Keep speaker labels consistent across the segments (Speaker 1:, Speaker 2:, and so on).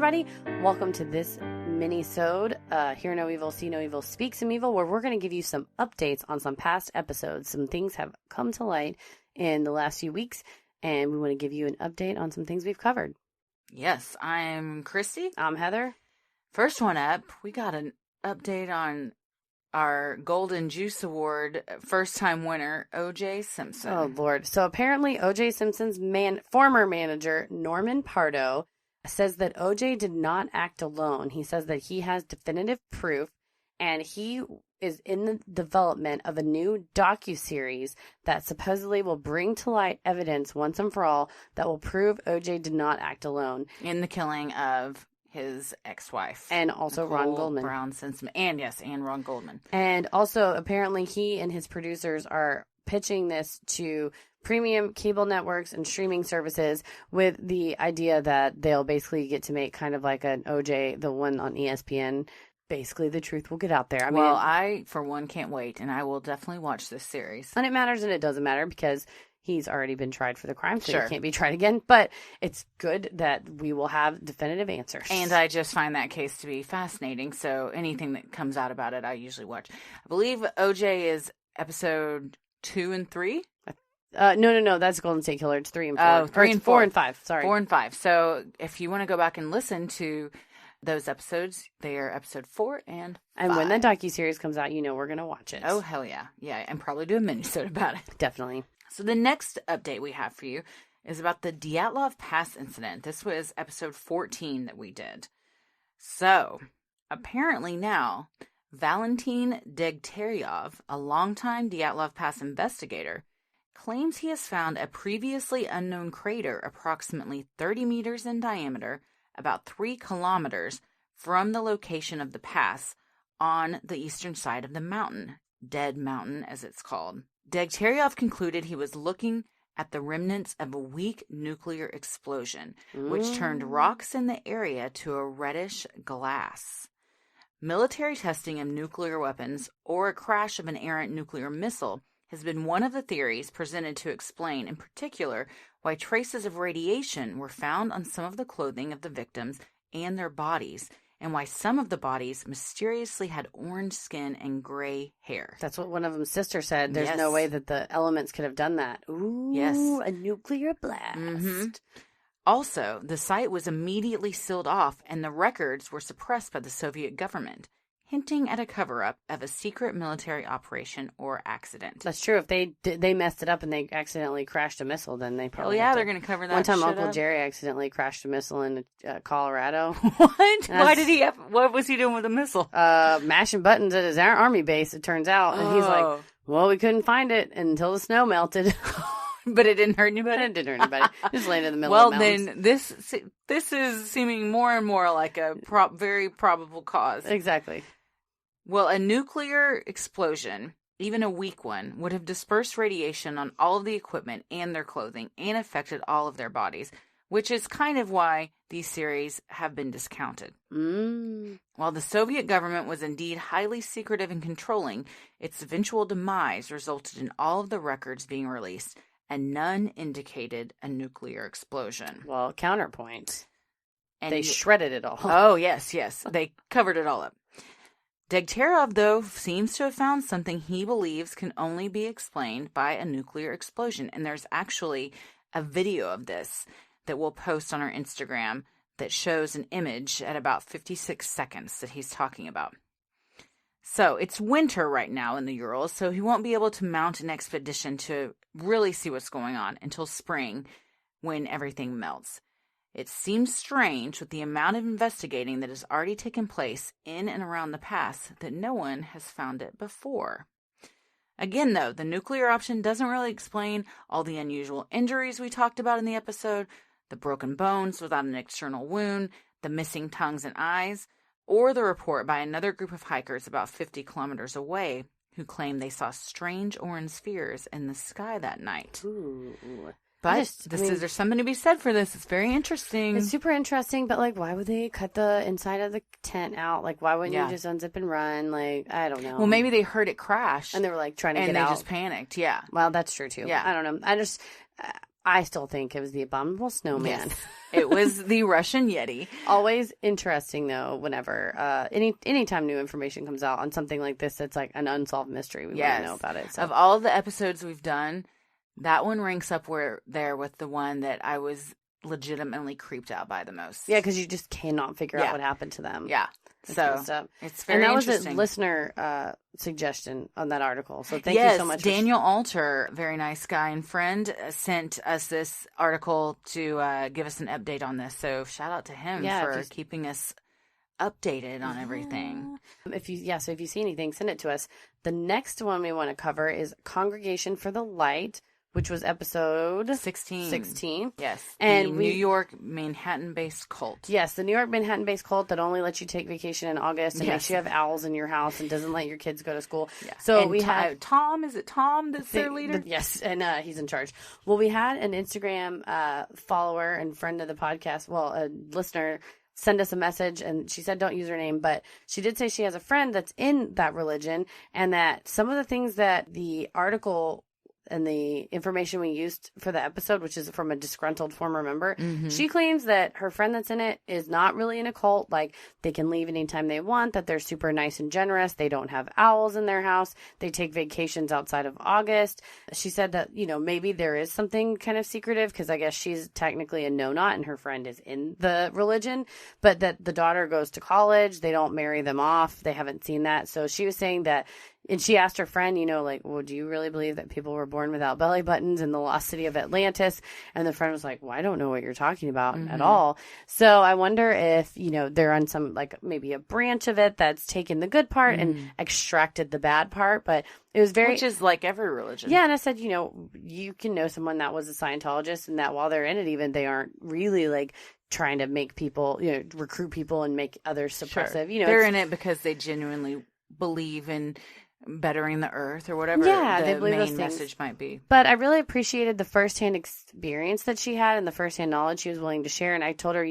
Speaker 1: everybody. Welcome to this mini-sode, Hear No Evil, See No Evil, Speak Some Evil, where we're going to give you some updates on some past episodes. Some things have come to light in the last few weeks, and we want to give you an update on some things we've covered.
Speaker 2: Yes, I'm Christy.
Speaker 1: I'm Heather.
Speaker 2: First one up, we got an update on our Golden Juice Award first-time winner, O.J. Simpson.
Speaker 1: Oh, Lord. So apparently O.J. Simpson's former manager, Norman Pardo, says that O.J. did not act alone. He says that he has definitive proof, and he is in the development of a new docuseries that supposedly will bring to light evidence once and for all that will prove O.J. did not act alone.
Speaker 2: In the killing of his ex-wife.
Speaker 1: And also
Speaker 2: Nicole
Speaker 1: Ron Goldman.
Speaker 2: Brown Simpson. And Ron Goldman.
Speaker 1: And also, apparently, he and his producers are pitching this to premium cable networks and streaming services with the idea that they'll basically get to make kind of like an OJ, the one on ESPN. Basically, the truth will get out there.
Speaker 2: I, for one, can't wait, and I will definitely watch this series.
Speaker 1: And it matters and it doesn't matter because he's already been tried for the crime, so
Speaker 2: Sure.
Speaker 1: He can't be tried again. But it's good that we will have definitive answers.
Speaker 2: And I just find that case to be fascinating, so anything that comes out about it, I usually watch. I believe OJ is episode 2 and 3?
Speaker 1: No. That's Golden State Killer. It's 3 and 4.
Speaker 2: Oh, 3 and 4.
Speaker 1: 4 and 5. Sorry.
Speaker 2: 4 and 5. So if you want to go back and listen to those episodes, they are episode 4 and 5.
Speaker 1: And when that docuseries comes out, we're going to watch it.
Speaker 2: Oh, hell yeah. Yeah, and probably do a mini-sode about it.
Speaker 1: Definitely.
Speaker 2: So the next update we have for you is about the Dyatlov Pass incident. This was episode 14 that we did. So, apparently now, Valentin Degtyaryov, a longtime Dyatlov Pass investigator, claims he has found a previously unknown crater approximately 30 meters in diameter, about 3 kilometers from the location of the pass on the eastern side of the mountain, Dead Mountain as it's called. Degtyaryov concluded he was looking at the remnants of a weak nuclear explosion, which turned rocks in the area to a reddish glass. Military testing of nuclear weapons or a crash of an errant nuclear missile has been one of the theories presented to explain, in particular, why traces of radiation were found on some of the clothing of the victims and their bodies, and why some of the bodies mysteriously had orange skin and gray hair.
Speaker 1: That's what one of them's sister said. There's
Speaker 2: Yes.
Speaker 1: no way that the elements could have done that. Ooh,
Speaker 2: Yes.
Speaker 1: A nuclear blast.
Speaker 2: Mm-hmm. Also, the site was immediately sealed off, and the records were suppressed by the Soviet government, hinting at a cover-up of a secret military operation or accident.
Speaker 1: That's true. If they messed it up and they accidentally crashed a missile, then they probably
Speaker 2: they're going to cover that.
Speaker 1: One time
Speaker 2: shit
Speaker 1: Uncle
Speaker 2: up.
Speaker 1: Jerry accidentally crashed a missile in Colorado.
Speaker 2: What? Why did he have... What was he doing with a missile?
Speaker 1: Mashing buttons at his army base, it turns out. And he's like, well, we couldn't find it until the snow melted.
Speaker 2: But it didn't hurt anybody?
Speaker 1: It didn't hurt anybody. Just landed in the middle of the mountains.
Speaker 2: Well, then, this is seeming more and more like a very probable cause.
Speaker 1: Exactly.
Speaker 2: Well, a nuclear explosion, even a weak one, would have dispersed radiation on all of the equipment and their clothing and affected all of their bodies, which is kind of why these theories have been discounted. While the Soviet government was indeed highly secretive and controlling, its eventual demise resulted in all of the records being released, and none indicated a nuclear explosion.
Speaker 1: Well, counterpoint.
Speaker 2: And
Speaker 1: they shredded it all.
Speaker 2: Oh, yes. They covered it all up. Degtyaryov, though, seems to have found something he believes can only be explained by a nuclear explosion. And there's actually a video of this that we'll post on our Instagram that shows an image at about 56 seconds that he's talking about. So it's winter right now in the Urals, so he won't be able to mount an expedition to really see what's going on until spring when everything melts. It seems strange with the amount of investigating that has already taken place in and around the pass that no one has found it before. Again, though, the nuclear option doesn't really explain all the unusual injuries we talked about in the episode, the broken bones without an external wound, the missing tongues and eyes, or the report by another group of hikers about 50 kilometers away who claimed they saw strange orange spheres in the sky that night.
Speaker 1: Ooh.
Speaker 2: But there's something to be said for this. It's very interesting.
Speaker 1: It's super interesting, but, why would they cut the inside of the tent out? Why wouldn't you just unzip and run? I don't know.
Speaker 2: Well, maybe they heard it crash.
Speaker 1: And they were, trying to get out.
Speaker 2: And they just panicked, yeah.
Speaker 1: Well, that's true, too.
Speaker 2: Yeah.
Speaker 1: I don't know. I still think it was the abominable snowman.
Speaker 2: Yes. It was the Russian Yeti.
Speaker 1: Always interesting, though, whenever anytime new information comes out on something like this that's like an unsolved mystery, we want to know about it. So.
Speaker 2: Of all the episodes we've done, that one ranks up there with the one that I was legitimately creeped out by the most.
Speaker 1: Yeah, because you just cannot figure out what happened to them.
Speaker 2: Yeah. So it's very interesting.
Speaker 1: And that was a listener suggestion on that article. So thank you so much.
Speaker 2: Daniel Alter, very nice guy and friend, sent us this article to give us an update on this. So shout out to him for keeping us updated on everything.
Speaker 1: So if you see anything, send it to us. The next one we want to cover is Congregation for the Light, which was episode 16.
Speaker 2: Yes.
Speaker 1: And
Speaker 2: the New York Manhattan-based cult.
Speaker 1: Yes, the New York Manhattan-based cult that only lets you take vacation in August and makes you have owls in your house and doesn't let your kids go to school. Yeah. So
Speaker 2: and we had Tom. Is it Tom that's their leader?
Speaker 1: Yes, and he's in charge. Well, we had an Instagram follower and friend of the podcast, a listener, send us a message, and she said don't use her name, but she did say she has a friend that's in that religion, and that some of the things that the article and the information we used for the episode, which is from a disgruntled former member, she claims that her friend that's in it is not really in a cult. Like, they can leave anytime they want, that they're super nice and generous. They don't have owls in their house. They take vacations outside of August. She said that, maybe there is something kind of secretive, because I guess she's technically a no-not and her friend is in the religion, but that the daughter goes to college. They don't marry them off. They haven't seen that. So she was saying that. And she asked her friend, well, do you really believe that people were born without belly buttons in the lost city of Atlantis? And the friend was like, well, I don't know what you're talking about at all. So I wonder if, they're on some, maybe a branch of it that's taken the good part and extracted the bad part. But it was
Speaker 2: which is like every religion.
Speaker 1: Yeah. And I said, you can know someone that was a Scientologist and that while they're in it, even they aren't really trying to make people, recruit people and make others suppressive.
Speaker 2: Sure. They're in it because they genuinely believe in bettering the earth or whatever the main message might be.
Speaker 1: But I really appreciated the firsthand experience that she had and the firsthand knowledge she was willing to share. And I told her,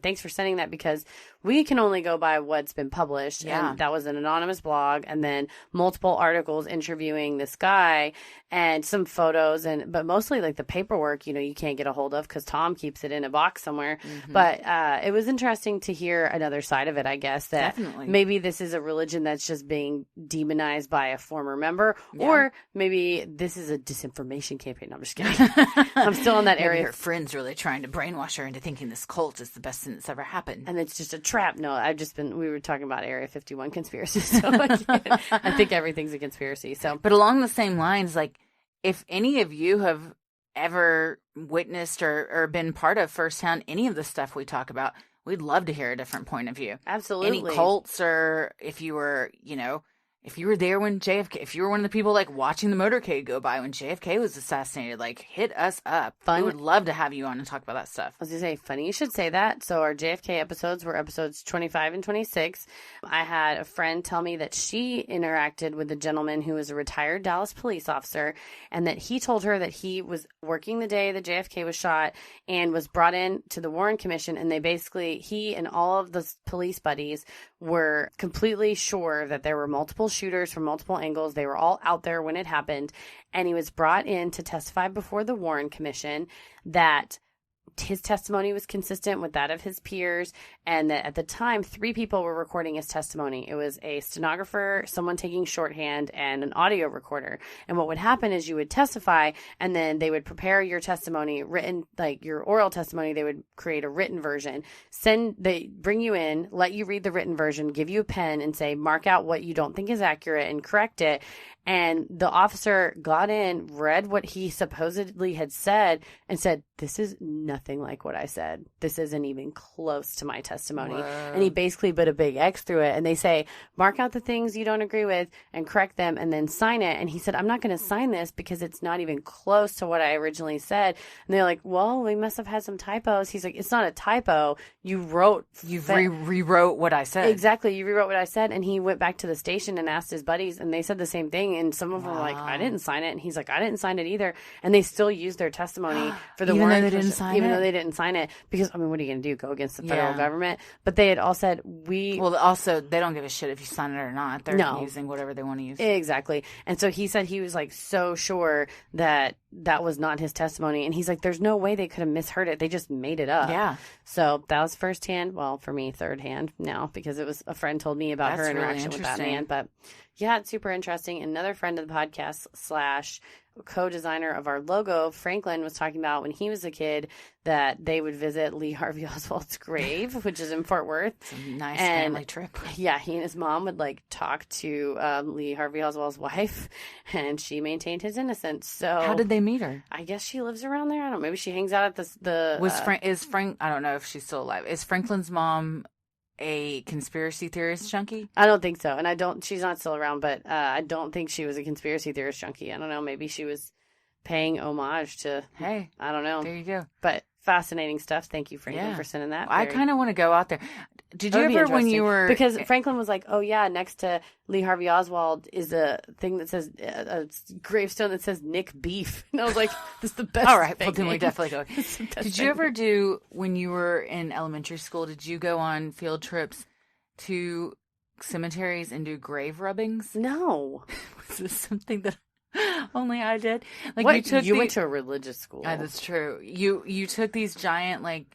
Speaker 1: thanks for sending that, because we can only go by what's been published. Yeah. And that was an anonymous blog, and then multiple articles interviewing this guy and some photos, but mostly the paperwork, you can't get a hold of because Tom keeps it in a box somewhere. But it was interesting to hear another side of it, I guess, that maybe this is a religion that's just being demonized by a former member, or maybe this is a disinformation campaign. No, I'm just kidding. I'm still in that area.
Speaker 2: Her friend's really trying to brainwash her into thinking this cult is the best thing that's ever happened.
Speaker 1: And it's just a trap. No, we were talking about Area 51 conspiracy, so I think everything's a conspiracy. So,
Speaker 2: but along the same lines, if any of you have ever witnessed or been part of firsthand any of the stuff we talk about, we'd love to hear a different point of view.
Speaker 1: Absolutely.
Speaker 2: Any cults, or if you were, if you were there when JFK, if you were one of the people watching the motorcade go by when JFK was assassinated, hit us up. We would love to have you on and talk about that stuff.
Speaker 1: I was going to say, funny you should say that. So our JFK episodes were episodes 25 and 26. I had a friend tell me that she interacted with a gentleman who was a retired Dallas police officer, and that he told her that he was working the day that JFK was shot and was brought in to the Warren Commission, and he and all of the police buddies were completely sure that there were multiple shooters from multiple angles. They were all out there when it happened. And he was brought in to testify before the Warren Commission, that his testimony was consistent with that of his peers, and that at the time 3 people were recording his testimony. It was a stenographer, someone taking shorthand, and an audio recorder. And what would happen is you would testify, and then they would prepare your testimony written, your oral testimony. They would create a written version, they bring you in, let you read the written version, give you a pen, and say mark out what you don't think is accurate and correct it. And the officer got in, read what he supposedly had said, and said, this is nothing like what I said. This isn't even close to my testimony. Whoa. And he basically put a big X through it. And they say, mark out the things you don't agree with and correct them, and then sign it. And he said, I'm not going to sign this because it's not even close to what I originally said. And they're like, well, we must have had some typos. He's like, it's not a typo. You
Speaker 2: rewrote what I said.
Speaker 1: Exactly. You rewrote what I said. And he went back to the station and asked his buddies, and they said the same thing. And some of them were like, I didn't sign it. And he's like, I didn't sign it either. And they still used their testimony for the Warren Commission. Even though No, they didn't sign it because, I mean, what are you going to do? Go against the federal government? But they had all said, Well,
Speaker 2: also, they don't give a shit if you sign it or not. They're using whatever they want to use.
Speaker 1: Exactly. And so he said he was like so sure that that was not his testimony. And he's like, there's no way they could have misheard it. They just made it up.
Speaker 2: Yeah.
Speaker 1: So that was firsthand. Well, for me, third hand now, because it was a friend told me about her interaction with that man. But yeah, it's super interesting. Another friend of the podcast / co-designer of our logo, Franklin, was talking about when he was a kid that they would visit Lee Harvey Oswald's grave, which is in Fort Worth.
Speaker 2: It's a nice family trip.
Speaker 1: Yeah, he and his mom would like talk to Lee Harvey Oswald's wife, and she maintained his innocence. So
Speaker 2: how did they meet her?
Speaker 1: I guess she lives around there. I don't know. Maybe she hangs out at
Speaker 2: is Frank? I don't know if she's still alive. Is Franklin's mom a conspiracy theorist junkie?
Speaker 1: I don't think so. And she's not still around, but I don't think she was a conspiracy theorist junkie. I don't know. Maybe she was paying homage to,
Speaker 2: hey,
Speaker 1: I don't know.
Speaker 2: There you go.
Speaker 1: But fascinating stuff. Thank you, Franklin, for sending that.
Speaker 2: I kind of want to go out there. Did you ever, when you were...
Speaker 1: Because Franklin was like, oh, yeah, next to Lee Harvey Oswald is a thing that says, a gravestone that says Nick Beef. And I was like, this is the best.
Speaker 2: All right, well, then we definitely go. Did you ever do, when you were in elementary school, did you go on field trips to cemeteries and do grave rubbings?
Speaker 1: No.
Speaker 2: Was this something that only I did? Like,
Speaker 1: what? You went to a religious school.
Speaker 2: That's true. You took these giant, like,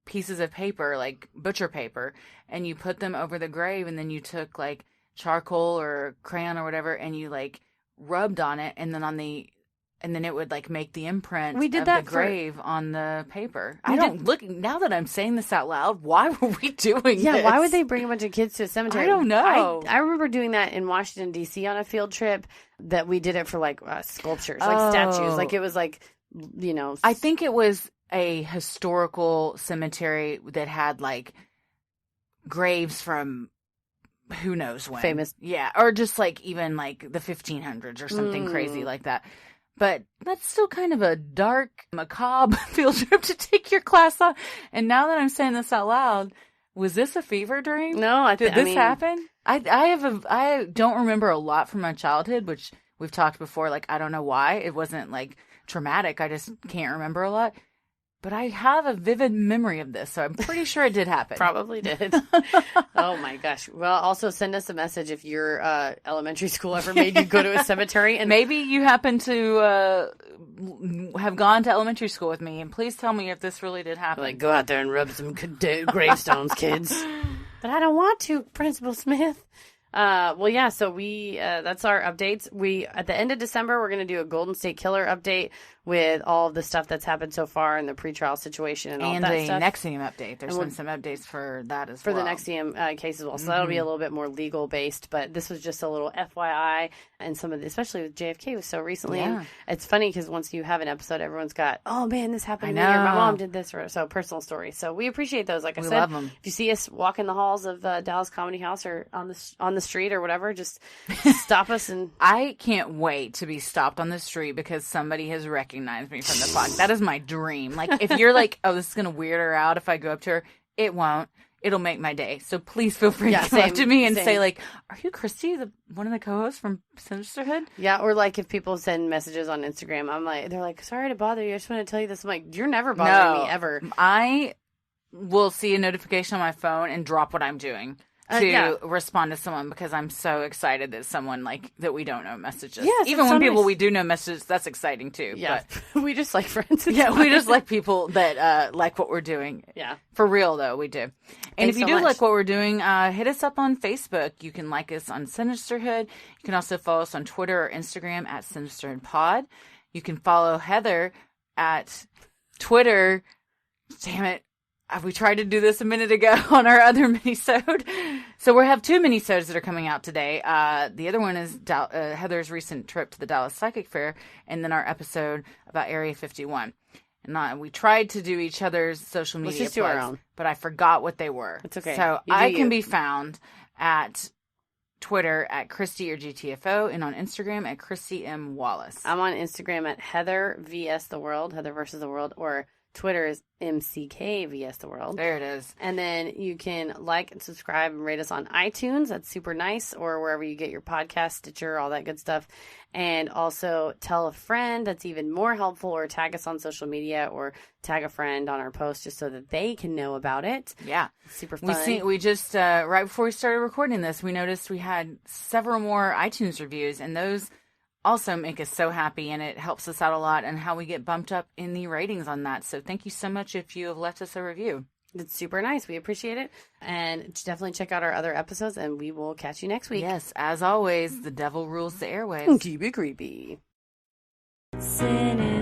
Speaker 2: pieces of paper, like butcher paper, and you put them over the grave, and then you took like charcoal or crayon or whatever, and you like rubbed on it, and then it would like make the imprint of the grave on the paper. Now that I'm saying this out loud, why were we doing this?
Speaker 1: Yeah, why would they bring a bunch of kids to a cemetery?
Speaker 2: I don't know.
Speaker 1: I remember doing that in Washington, D.C. on a field trip that we did it for like sculptures, like statues. Like it was like, you know.
Speaker 2: I think it was a historical cemetery that had like graves from who knows when.
Speaker 1: Famous.
Speaker 2: Yeah. Or just like even like the 1500s or something crazy like that. But that's still kind of a dark, macabre field trip to take your class on. And now that I'm saying this out loud, was this a fever dream?
Speaker 1: No,
Speaker 2: Did this happen? I don't remember a lot from my childhood, which we've talked before. Like, I don't know why. It wasn't like traumatic. I just can't remember a lot. But I have a vivid memory of this, so I'm pretty sure it did happen.
Speaker 1: Probably did. Oh, my gosh. Well, also send us a message if your elementary school ever made you go to a cemetery. And
Speaker 2: maybe you happen to have gone to elementary school with me, and please tell me if this really did happen.
Speaker 1: Like, go out there and rub some gravestones, kids. But I don't want to, Principal Smith. Well, yeah, so that's our updates. At the end of December, we're going to do a Golden State Killer update with all of the stuff that's happened so far in the pretrial situation and all that stuff.
Speaker 2: And a NXIVM update. There's been some updates for that as well.
Speaker 1: For the NXIVM case as well. So that'll be a little bit more legal based, but this was just a little FYI, and some of the, especially with JFK was so recently. Yeah. And it's funny because once you have an episode, everyone's got, oh man, this happened to me, or my mom did this, or so personal stories. So we appreciate those. Like I said,
Speaker 2: love them.
Speaker 1: If you see us walk in the halls of Dallas Comedy House or on the street or whatever, just stop us. And
Speaker 2: I can't wait to be stopped on the street because somebody has recognized me from the podcast. That is my dream. Like, if you're like, oh, this is going to weird her out if I go up to her, it won't. It'll make my day. So please feel free to come up to me and say, like, are you Christy, one of the co-hosts from Sinisterhood?
Speaker 1: Yeah, or like if people send messages on Instagram, they're like, sorry to bother you. I just want to tell you this. I'm like, you're never bothering me ever.
Speaker 2: I will see a notification on my phone and drop what I'm doing to respond to someone because I'm so excited that someone like that we don't know messages.
Speaker 1: Yes,
Speaker 2: even when people we do know messages, that's exciting too.
Speaker 1: Yeah, but we just like friends.
Speaker 2: Yeah, we just like people that like what we're doing.
Speaker 1: Yeah,
Speaker 2: for real though, we do. And if you do like what we're doing, hit us up on Facebook. You can like us on Sinisterhood. You can also follow us on Twitter or Instagram at SinisterhoodPod. You can follow Heather at Twitter. Damn it. We tried to do this a minute ago on our other mini-sode. So we have 2 mini-sodes that are coming out today. The other one is Heather's recent trip to the Dallas Psychic Fair, and then our episode about Area 51. And we tried to do each other's social media
Speaker 1: Let's just do our own.
Speaker 2: But I forgot what they were.
Speaker 1: It's okay.
Speaker 2: So I can be found at Twitter at Christy or GTFO, and on Instagram at Christy M. Wallace.
Speaker 1: I'm on Instagram at Heather vs. the World, Heather versus the World, or Twitter is MCKVS the World.
Speaker 2: There it is.
Speaker 1: And then you can like and subscribe and rate us on iTunes. That's super nice. Or wherever you get your podcast, Stitcher, all that good stuff. And also tell a friend. That's even more helpful. Or tag us on social media or tag a friend on our post just so that they can know about it.
Speaker 2: Yeah.
Speaker 1: It's super fun.
Speaker 2: We just, right before we started recording this, we noticed we had several more iTunes reviews, and those also make us so happy, and it helps us out a lot and how we get bumped up in the ratings on that. So thank you so much if you have left us a review.
Speaker 1: It's super nice. We appreciate it. And definitely check out our other episodes, and we will catch you next week.
Speaker 2: Yes, as always, the devil rules the airwaves.
Speaker 1: Keep it creepy.
Speaker 3: Sinning.